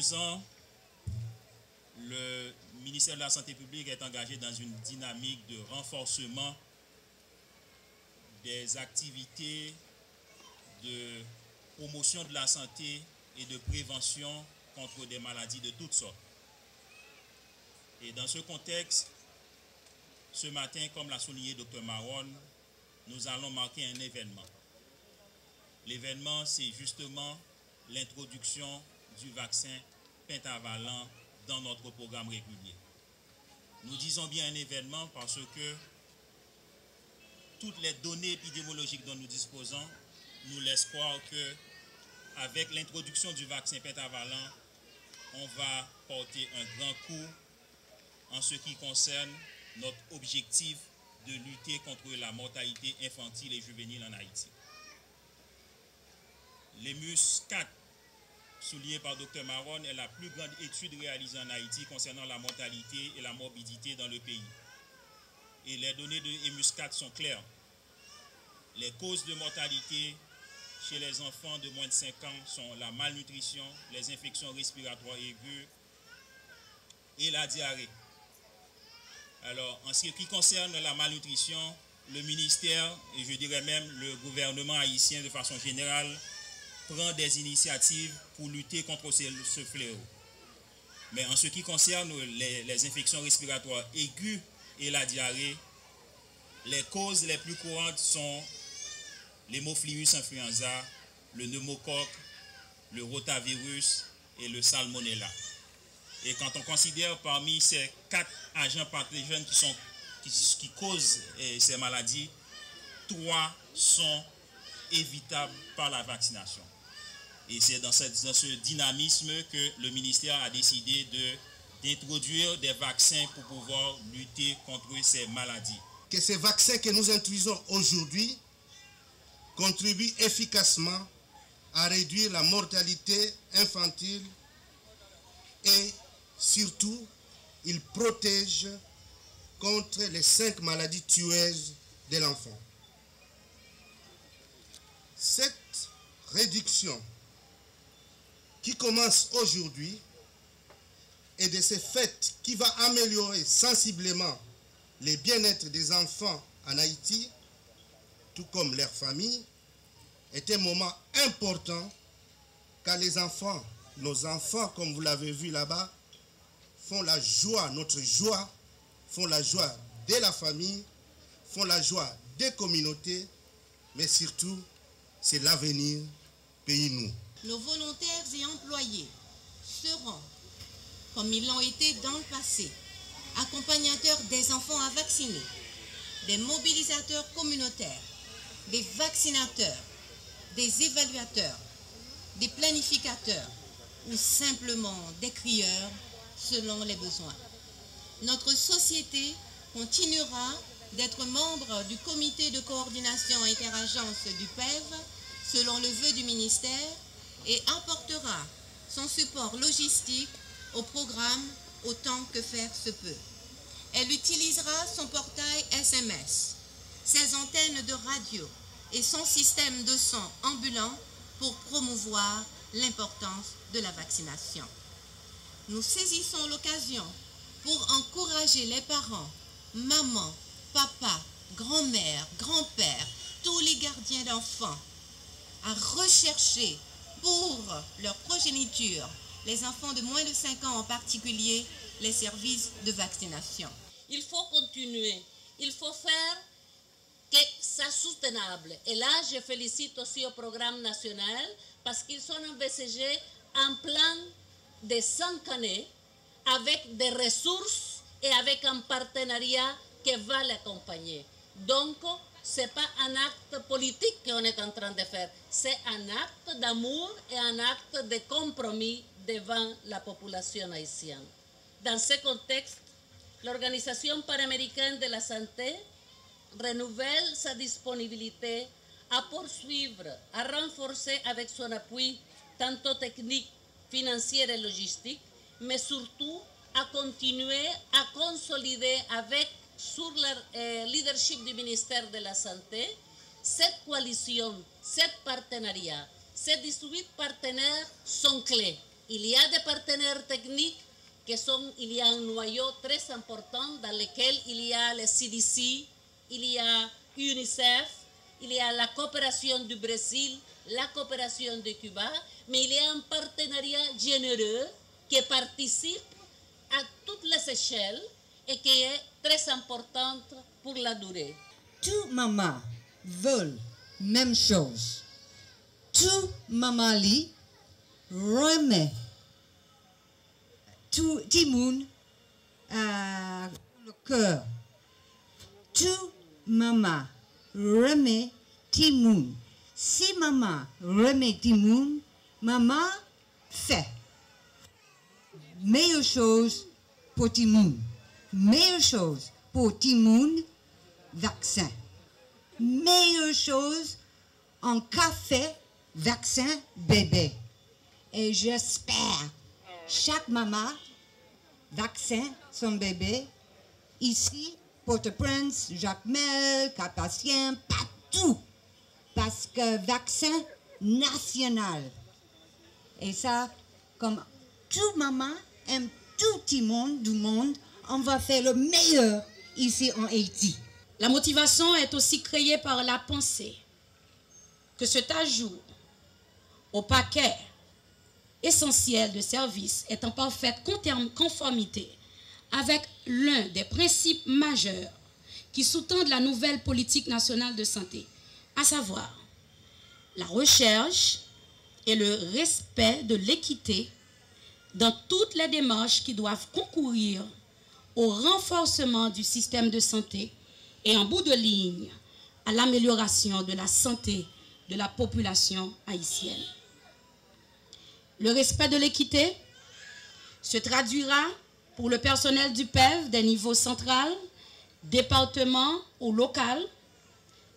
2 ans, le ministère de la Santé publique est engagé dans une dynamique de renforcement des activités de promotion de la santé et de prévention contre des maladies de toutes sortes. Et dans ce contexte, ce matin, comme l'a souligné Dr Maron, nous allons marquer un événement. L'événement, c'est justement l'introduction du vaccin pentavalent dans notre programme régulier. Nous disons bien un événement parce que toutes les données épidémiologiques dont nous disposons nous laissent croire que avec l'introduction du vaccin pentavalent, on va porter un grand coup en ce qui concerne notre objectif de lutter contre la mortalité infantile et juvénile en Haïti. L'EMUS 4, souligné par Dr Maron, est la plus grande étude réalisée en Haïti concernant la mortalité et la morbidité dans le pays. Et les données de EMUS 4 sont claires. Les causes de mortalité chez les enfants de moins de 5 ans sont la malnutrition, les infections respiratoires aiguës et la diarrhée. Alors, en ce qui concerne la malnutrition, le ministère, et je dirais même le gouvernement haïtien de façon générale, prend des initiatives pour lutter contre ce fléau. Mais en ce qui concerne les infections respiratoires aiguës et la diarrhée, les causes les plus courantes sont l'hémophilus influenza, le pneumocoque, le rotavirus et le salmonella. Et quand on considère parmi ces 4 agents pathogènes qui causent ces maladies, 3 sont évitables par la vaccination. Et c'est dans ce dynamisme que le ministère a décidé d'introduire des vaccins pour pouvoir lutter contre ces maladies. Que ces vaccins que nous introduisons aujourd'hui contribuent efficacement à réduire la mortalité infantile et surtout, ils protègent contre les 5 maladies tueuses de l'enfant. Cette réduction qui commence aujourd'hui et de ce fait qui va améliorer sensiblement le bien-être des enfants en Haïti, tout comme leurs familles, est un moment important car les enfants, nos enfants, comme vous l'avez vu là-bas, font la joie, notre joie, font la joie de la famille, font la joie des communautés, mais surtout, c'est l'avenir pays nous. Nos volontaires et employés seront, comme ils l'ont été dans le passé, accompagnateurs des enfants à vacciner, des mobilisateurs communautaires, des vaccinateurs, des évaluateurs, des planificateurs ou simplement des crieurs selon les besoins. Notre société continuera d'être membre du comité de coordination interagence du PEV selon le vœu du ministère et apportera son support logistique au programme autant que faire se peut. Elle utilisera son portail SMS, ses antennes de radio et son système de son ambulant pour promouvoir l'importance de la vaccination. Nous saisissons l'occasion pour encourager les parents, maman, papa, grand-mère, grand-père, tous les gardiens d'enfants à rechercher pour leur progéniture, les enfants de moins de 5 ans en particulier, les services de vaccination. Il faut continuer, il faut faire que ça soit soutenable. Et là, je félicite aussi au programme national parce qu'ils sont envisagés un plan de 5 années avec des ressources et avec un partenariat qui va l'accompagner. Donc, ce n'est pas un acte politique qu'on est en train de faire, c'est un acte d'amour et un acte de compromis devant la population haïtienne. Dans ce contexte, l'Organisation panaméricaine de la santé renouvelle sa disponibilité à poursuivre, à renforcer avec son appui tantôt technique, financier et logistique, mais surtout à continuer à consolider avec, sur le leadership du ministère de la Santé, cette coalition, ce partenariat. Ces 18 partenaires sont clés. il y a des partenaires techniques il y a un noyau très important dans lequel il y a le CDC, il y a UNICEF, il y a la coopération du Brésil, la coopération de Cuba, mais il y a un partenariat généreux qui participe à toutes les échelles et qui est très importante pour la durée. Tout maman veulent même chose. Tout maman li remet tout timoun le cœur. Tout maman remet timoun. Si maman remet timoun, maman fait meilleure chose pour timoun. Meilleure chose pour timoun, vaccin. Meilleure chose en café, vaccin bébé. Et j'espère chaque maman vaccin son bébé ici, Port-au-Prince, Jacmel, Cap-Haïtien, partout. Parce que vaccin national. Et ça, comme tout maman aime tout le monde du monde, on va faire le meilleur ici en Haïti. La motivation est aussi créée par la pensée que cet ajout au paquet essentiel de services est en parfaite conformité avec l'un des principes majeurs qui sous-tendent la nouvelle politique nationale de santé, à savoir la recherche et le respect de l'équité dans toutes les démarches qui doivent concourir au renforcement du système de santé et en bout de ligne à l'amélioration de la santé de la population haïtienne. Le respect de l'équité se traduira pour le personnel du PEV des niveaux central, département ou local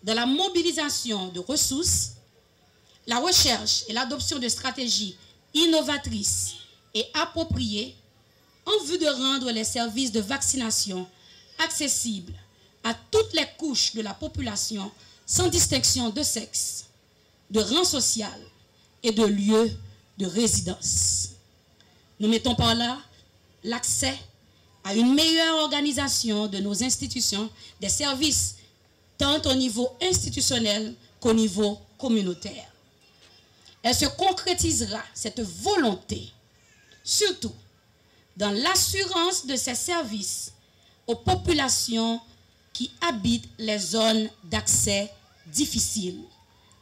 dans la mobilisation de ressources, la recherche et l'adoption de stratégies innovatrices et appropriées en vue de rendre les services de vaccination accessibles à toutes les couches de la population sans distinction de sexe, de rang social et de lieu de résidence. Nous mettons par là l'accès à une meilleure organisation de nos institutions, des services, tant au niveau institutionnel qu'au niveau communautaire. Elle se concrétisera, cette volonté, surtout dans l'assurance de ces services aux populations qui habitent les zones d'accès difficiles,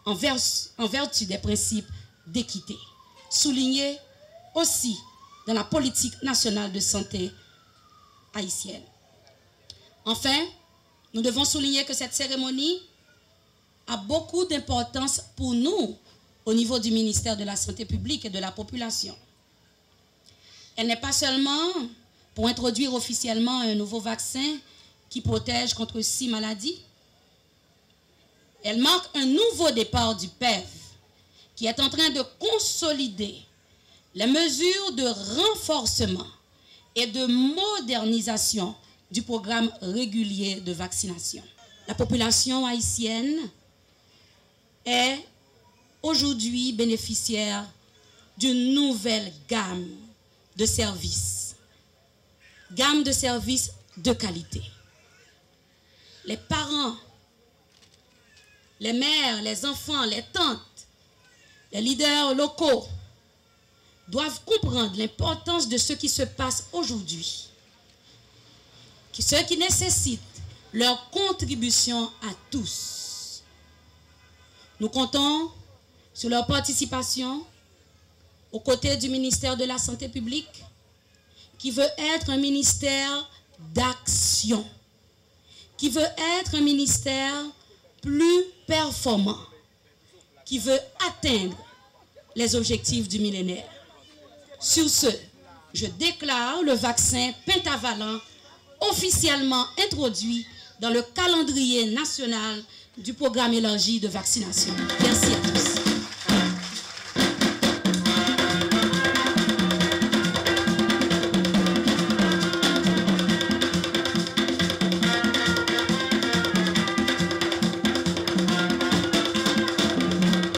en vertu des principes d'équité, soulignés aussi dans la politique nationale de santé haïtienne. Enfin, nous devons souligner que cette cérémonie a beaucoup d'importance pour nous au niveau du ministère de la Santé publique et de la population. Elle n'est pas seulement pour introduire officiellement un nouveau vaccin qui protège contre 6 maladies. Elle marque un nouveau départ du PEV qui est en train de consolider les mesures de renforcement et de modernisation du programme régulier de vaccination. La population haïtienne est aujourd'hui bénéficiaire d'une nouvelle gamme de services de qualité. Les parents, les mères, les enfants, les tantes, les leaders locaux doivent comprendre l'importance de ce qui se passe aujourd'hui, ce qui nécessite leur contribution à tous. Nous comptons sur leur participation aux côtés du ministère de la Santé publique, qui veut être un ministère d'action, qui veut être un ministère plus performant, qui veut atteindre les objectifs du millénaire. Sur ce, je déclare le vaccin pentavalent officiellement introduit dans le calendrier national du programme élargi de vaccination. Merci.